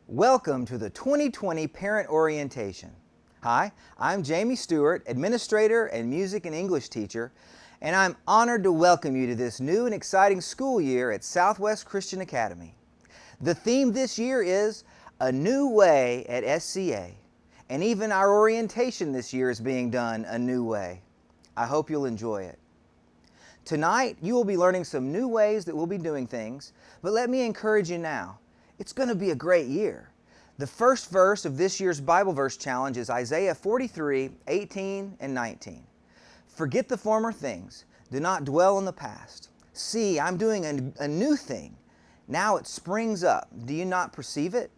Welcome to the 2020 Parent Orientation. Hi, I'm Jamie Stewart, Administrator and Music and English teacher, and I'm honored to welcome you to this new and exciting school year at Southwest Christian Academy. The theme this year is A New Way at SCA, and even our orientation this year is being done a new way. I hope you'll enjoy it. Tonight, you will be learning some new ways that we'll be doing things, but let me encourage you now. It's going to be a great year. The first verse of this year's Bible verse challenge is Isaiah 43:18 and 19. Forget the former things. Do not dwell on the past. See, I'm doing a new thing. Now it springs up. Do you not perceive it?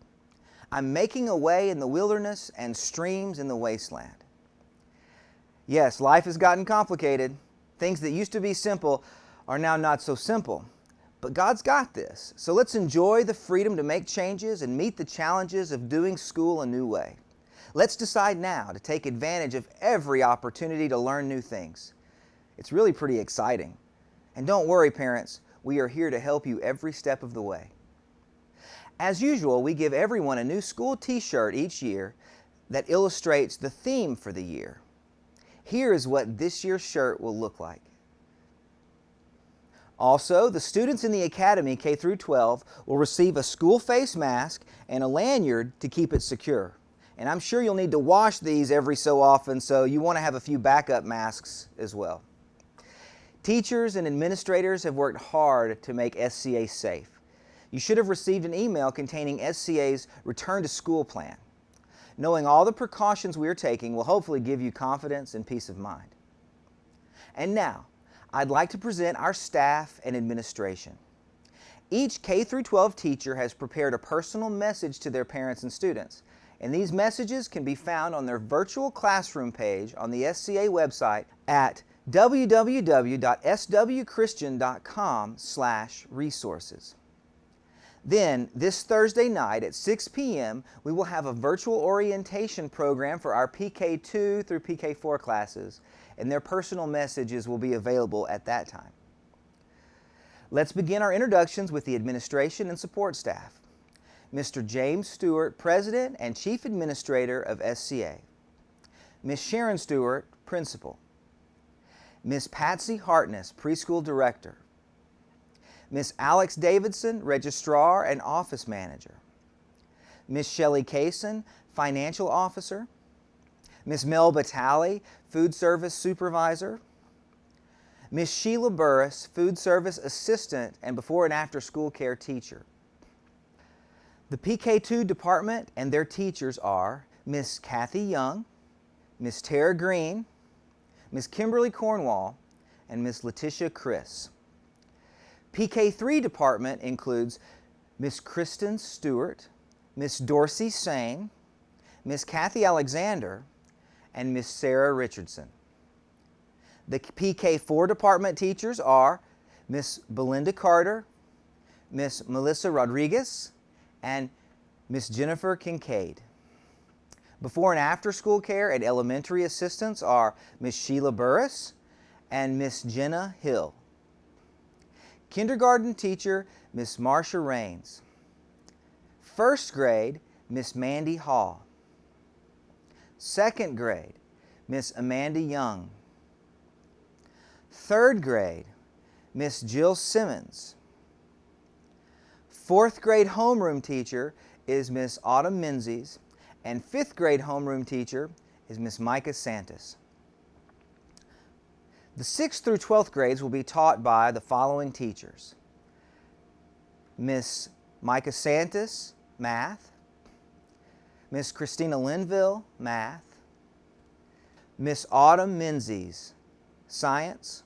I'm making a way in the wilderness and streams in the wasteland. Yes, life has gotten complicated. Things that used to be simple are now not so simple. But God's got this, so let's enjoy the freedom to make changes and meet the challenges of doing school a new way. Let's decide now to take advantage of every opportunity to learn new things. It's really pretty exciting. And don't worry, parents, we are here to help you every step of the way. As usual, we give everyone a new school t-shirt each year that illustrates the theme for the year. Here is what this year's shirt will look like. Also, the students in the Academy K through 12 will receive a school face mask and a lanyard to keep it secure. And I'm sure you'll need to wash these every so often, so you want to have a few backup masks as well. Teachers and administrators have worked hard to make SCA safe. You should have received an email containing SCA's Return to School plan. Knowing all the precautions we are taking will hopefully give you confidence and peace of mind. And now, I'd like to present our staff and administration. Each K through 12 teacher has prepared a personal message to their parents and students, and these messages can be found on their virtual classroom page on the SCA website at www.swchristian.com/resources. Then, this Thursday night at 6 p.m., we will have a virtual orientation program for our PK2 through PK4 classes, and their personal messages will be available at that time. Let's begin our introductions with the administration and support staff. Mr. James Stewart, President and Chief Administrator of SCA. Ms. Sharon Stewart, Principal. Ms. Patsy Hartness, Preschool Director. Ms. Alex Davidson, Registrar and Office Manager. Ms. Shelley Kaysen, Financial Officer. Ms. Melba Talley, Food Service Supervisor. Ms. Sheila Burris, Food Service Assistant and Before and After School Care Teacher. The PK2 department and their teachers are Ms. Kathy Young, Ms. Tara Green, Ms. Kimberly Cornwall, and Ms. Letitia Chris. PK3 department includes Ms. Kristen Stewart, Ms. Dorsey Sane, Ms. Kathy Alexander, and Ms. Sarah Richardson. The PK4 department teachers are Ms. Belinda Carter, Ms. Melissa Rodriguez, and Ms. Jennifer Kincaid. Before and after school care and elementary assistants are Ms. Sheila Burris and Ms. Jenna Hill. Kindergarten teacher, Ms. Marsha Rains. First grade, Ms. Mandy Hall. Second grade, Ms. Amanda Young. Third grade, Ms. Jill Simmons. Fourth grade homeroom teacher is Ms. Autumn Menzies, and fifth grade homeroom teacher is Ms. Micah Santos. The 6th through 12th grades will be taught by the following teachers. Ms. Micah Santos, Math. Ms. Christina Linville, Math. Ms. Autumn Menzies, Science.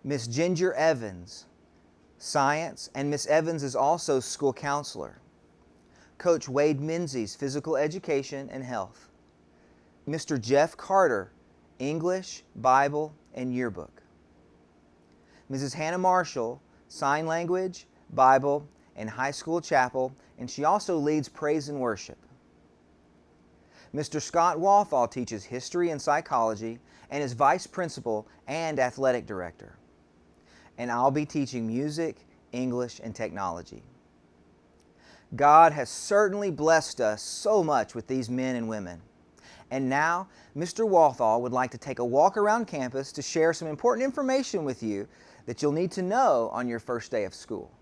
Ms. Ginger Evans, Science, and Ms. Evans is also school counselor. Coach Wade Menzies, Physical Education and Health. Mr. Jeff Carter, English, Bible, and Yearbook. Mrs. Hannah Marshall, Sign Language, Bible, and High School Chapel, and she also leads Praise and Worship. Mr. Scott Walthall teaches History and Psychology and is Vice Principal and Athletic Director. And I'll be teaching Music, English, and Technology. God has certainly blessed us so much with these men and women. And now, Mr. Walthall would like to take a walk around campus to share some important information with you that you'll need to know on your first day of school.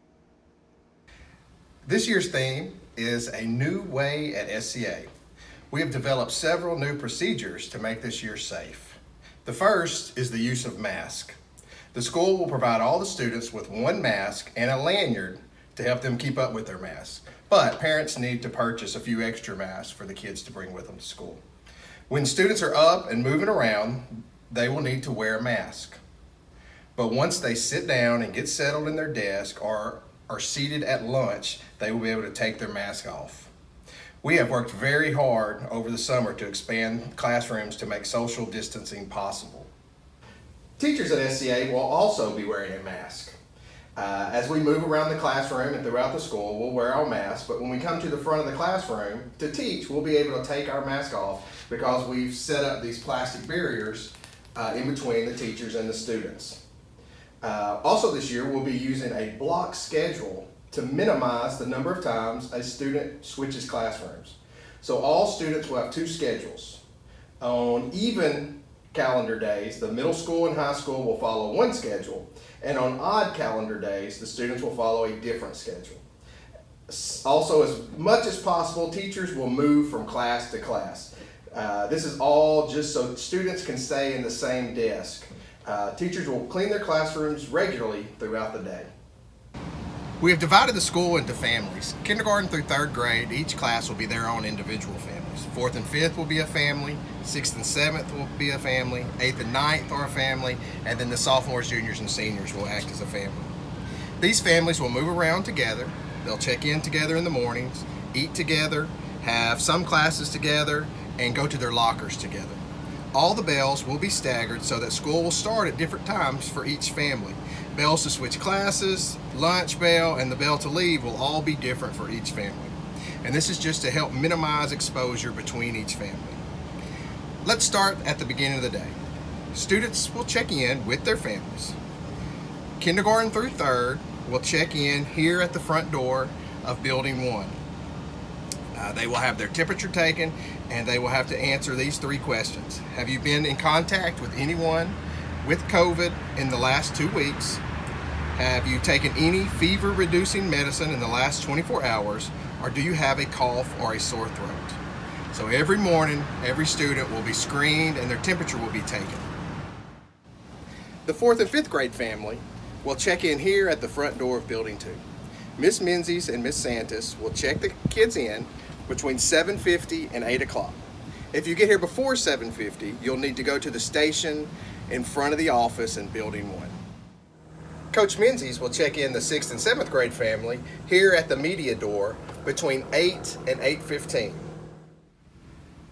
This year's theme is A New Way at SCA. We have developed several new procedures to make this year safe. The first is the use of masks. The school will provide all the students with one mask and a lanyard to help them keep up with their masks. But parents need to purchase a few extra masks for the kids to bring with them to school. When students are up and moving around, they will need to wear a mask. But once they sit down and get settled in their desk or are seated at lunch, they will be able to take their mask off. We have worked very hard over the summer to expand classrooms to make social distancing possible. Teachers at SCA will also be wearing a mask. As we move around the classroom and throughout the school, we'll wear our masks, but when we come to the front of the classroom to teach, we'll be able to take our mask off because we've set up these plastic barriers in between the teachers and the students. Also this year, we'll be using a block schedule to minimize the number of times a student switches classrooms. So all students will have two schedules. On even calendar days, the middle school and high school will follow one schedule, and on odd calendar days, the students will follow a different schedule. Also, as much as possible, teachers will move from class to class. This is all just so students can stay in the same desk. Teachers will clean their classrooms regularly throughout the day. We have divided the school into families. Kindergarten through third grade, each class will be their own individual families. Fourth and fifth will be a family, sixth and seventh will be a family, eighth and ninth are a family, and then the sophomores, juniors, and seniors will act as a family. These families will move around together. They'll check in together in the mornings, eat together, have some classes together, and go to their lockers together. All the bells will be staggered so that school will start at different times for each family. Bells to switch classes, lunch bell, and the bell to leave will all be different for each family. And this is just to help minimize exposure between each family. Let's start at the beginning of the day. Students will check in with their families. Kindergarten through third will check in here at the front door of Building 1. They will have their temperature taken and they will have to answer these three questions. Have you been in contact with anyone with COVID in the last 2 weeks? Have you taken any fever-reducing medicine in the last 24 hours? Or do you have a cough or a sore throat? So every morning, every student will be screened and their temperature will be taken. The fourth and fifth grade family will check in here at the front door of Building 2. Miss Menzies and Miss Santis will check the kids in between 7:50 and 8 o'clock. If you get here before 7:50, you'll need to go to the station in front of the office in Building 1. Coach Menzies will check in the 6th and 7th grade family here at the media door between 8 and 8:15.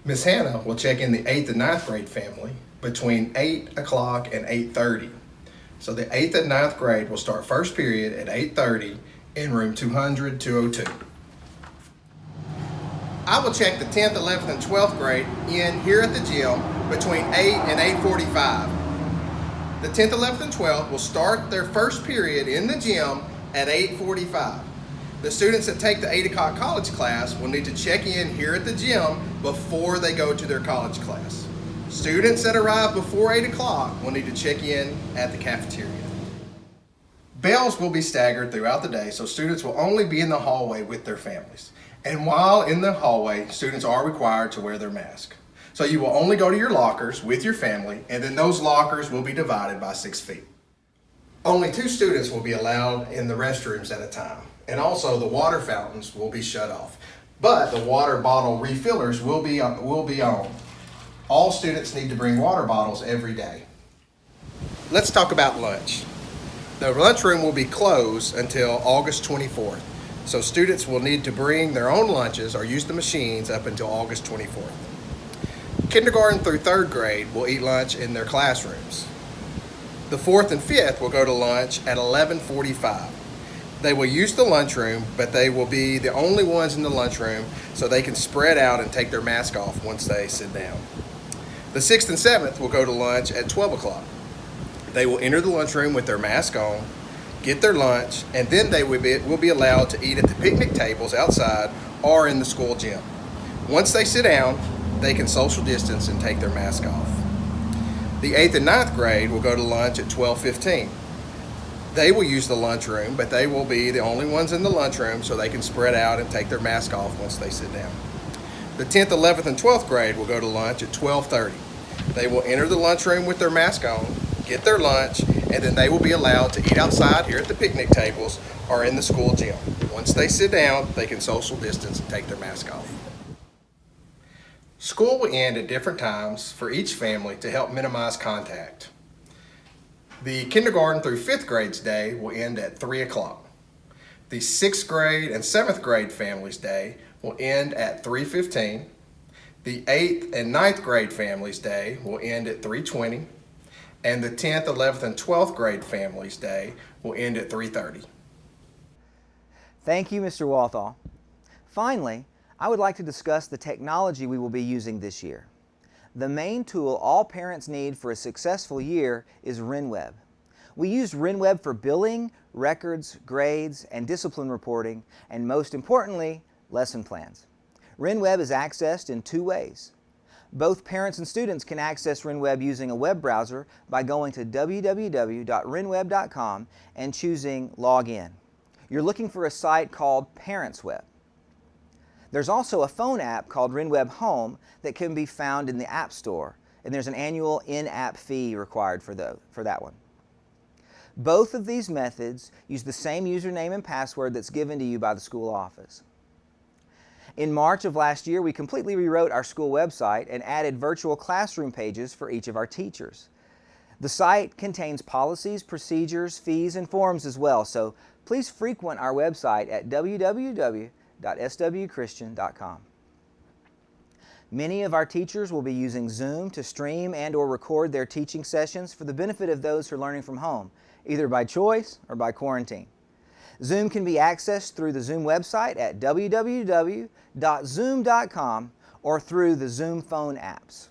Miss Hannah will check in the 8th and 9th grade family between 8 o'clock and 8:30. So the 8th and 9th grade will start first period at 8:30 in room 200-202. I will check the 10th, 11th, and 12th grade in here at the gym between 8 and 8:45. The 10th, 11th, and 12th will start their first period in the gym at 8:45. The students that take the 8 o'clock college class will need to check in here at the gym before they go to their college class. Students that arrive before 8 o'clock will need to check in at the cafeteria. Bells will be staggered throughout the day, so students will only be in the hallway with their families. And while in the hallway, students are required to wear their mask. So you will only go to your lockers with your family, and then those lockers will be divided by 6 feet. Only 2 students will be allowed in the restrooms at a time, and also the water fountains will be shut off. But the water bottle refillers will be on. All students need to bring water bottles every day. Let's talk about lunch. The lunchroom will be closed until August 24th. So students will need to bring their own lunches or use the machines up until August 24th. Kindergarten through third grade will eat lunch in their classrooms. The 4th and 5th will go to lunch at 11:45. They will use the lunchroom, but they will be the only ones in the lunchroom so they can spread out and take their mask off once they sit down. The 6th and 7th will go to lunch at 12 o'clock. They will enter the lunchroom with their mask on, get their lunch, and then they will be allowed to eat at the picnic tables outside or in the school gym. Once they sit down, they can social distance and take their mask off. The 8th and 9th grade will go to lunch at 12:15. They will use the lunchroom, but they will be the only ones in the lunchroom so they can spread out and take their mask off once they sit down. The 10th, 11th, and 12th grade will go to lunch at 12:30. They will enter the lunchroom with their mask on, get their lunch, and then they will be allowed to eat outside here at the picnic tables or in the school gym. Once they sit down, they can social distance and take their mask off. School will end at different times for each family to help minimize contact. The kindergarten through 5th grade's day will end at 3 o'clock. The 6th grade and 7th grade families' day will end at 3:15. The 8th and 9th grade families' day will end at 3:20. And the 10th, 11th, and 12th grade families' day will end at 3:30. Thank you, Mr. Walthall. Finally, I would like to discuss the technology we will be using this year. The main tool all parents need for a successful year is RenWeb. We use RenWeb for billing, records, grades, and discipline reporting, and most importantly, lesson plans. RenWeb is accessed in two ways. Both parents and students can access RenWeb using a web browser by going to www.renweb.com and choosing Login. You're looking for a site called ParentsWeb. There's also a phone app called RenWeb Home that can be found in the App Store, and there's an annual in-app fee required for that one. Both of these methods use the same username and password that's given to you by the school office. In March of last year, we completely rewrote our school website and added virtual classroom pages for each of our teachers. The site contains policies, procedures, fees, and forms as well, so please frequent our website at www.swchristian.com. Many of our teachers will be using Zoom to stream and/or record their teaching sessions for the benefit of those who are learning from home, either by choice or by quarantine. Zoom can be accessed through the Zoom website at www.zoom.com or through the Zoom phone apps.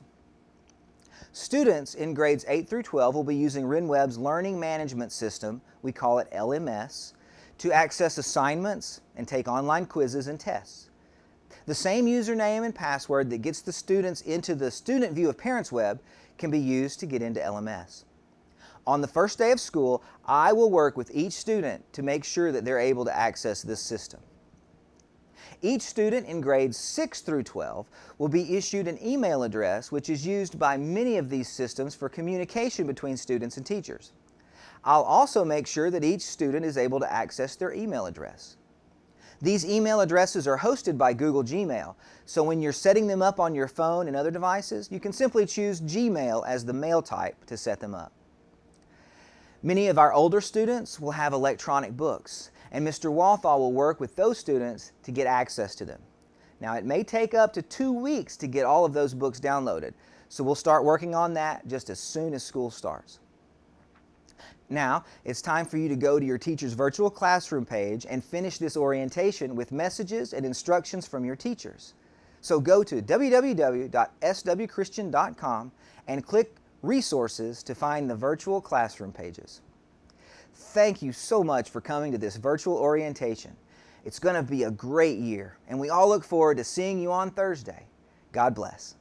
Students in grades 8 through 12 will be using RenWeb's Learning Management System, we call it LMS, to access assignments and take online quizzes and tests. The same username and password that gets the students into the student view of ParentsWeb can be used to get into LMS. On the first day of school, I will work with each student to make sure that they're able to access this system. Each student in grades 6 through 12 will be issued an email address which is used by many of these systems for communication between students and teachers. I'll also make sure that each student is able to access their email address. These email addresses are hosted by Google Gmail, so when you're setting them up on your phone and other devices, you can simply choose Gmail as the mail type to set them up. Many of our older students will have electronic books, and Mr. Walthall will work with those students to get access to them. Now, it may take up to 2 weeks to get all of those books downloaded, so we'll start working on that just as soon as school starts. Now, it's time for you to go to your teacher's virtual classroom page and finish this orientation with messages and instructions from your teachers. So go to www.swchristian.com and click Resources to find the virtual classroom pages. Thank you so much for coming to this virtual orientation. It's going to be a great year, and we all look forward to seeing you on Thursday. God bless.